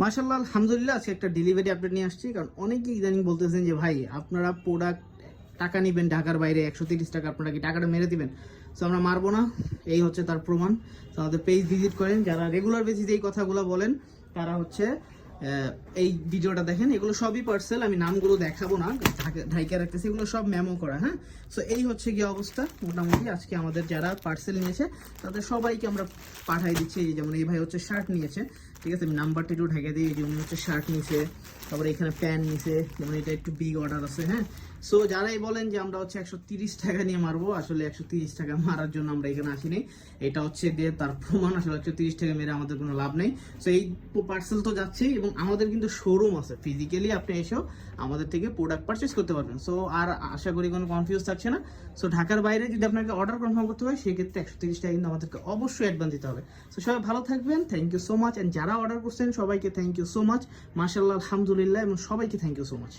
মাশাআল্লাহ আলহামদুলিল্লাহ, আজকে একটা ডেলিভারি আপডেট নিয়ে আসছি। কারণ অনেকেই ইদানিং বলতেছেন যে ভাই আপনারা প্রোডাক্ট টাকা নেবেন ঢাকার বাইরে 130 টাকা, আপনারা কি টাকাটা মেরে দিবেন? সো আমরা মারবো না, এই হচ্ছে তার প্রমাণ। তো আমাদের পেজ ভিজিট করেন, যারা রেগুলার বেসিসে এই কথাগুলো বলেন তারা হচ্ছে এই ভিডিওটা দেখেন। এগুলো সবই পার্সেল, আমি নামগুলো দেখাবো না, ঢাইকা রাখতেছি, এগুলো সব মেমো করা। হ্যাঁ, সো এই হচ্ছে গিয়ে অবস্থা মোটামুটি। আজকে আমাদের যারা পার্সেল নিয়েছে তাদের সবাইকে আমরা পাঠাই দিচ্ছি। যেমন এই ভাই হচ্ছে শার্ট নিয়েছে, ঠিক আছে, আমি নাম্বারটা একটু ঢেকে দিই। এই যে উনি হচ্ছে শার্ট নিয়েছে, তারপরে এখানে প্যান্ট নিয়েছে, যেমন এটা একটু বিগ অর্ডার আছে। হ্যাঁ, সো যারাই বলেন যে আমরা হচ্ছে 130 টাকা নিয়ে মারবো, আসলে 130 টাকা মারার জন্য আমরা এখানে আসিনি। এটা হচ্ছে দিয়ে তার প্রমাণ, আসলে 130 টাকা মেরে আমাদের কোনো লাভ নেই। সো এই পার্সেল তো যাচ্ছেই, এবং আমাদের কিন্তু শোরুম আছে, ফিজিক্যালি আপনি এসেও আমাদের থেকে প্রোডাক্ট পারচেস করতে পারবেন। সো আর আশা করি কোনো কনফিউজ থাকছে না। সো ঢাকার বাইরে যদি আপনাকে অর্ডার কনফার্ম করতে হয় সেক্ষেত্রে 130 টাকা কিন্তু আমাদেরকে অবশ্যই অ্যাডভান্স দিতে হবে। সো সবাই ভালো থাকবেন, thank you so much. And যারা অর্ডার করছেন সবাইকে থ্যাংক ইউ সো মাচ। মাশাআল্লাহ আলহামদুলিল্লাহ, এবং সবাইকে থ্যাংক ইউ সো মাচ।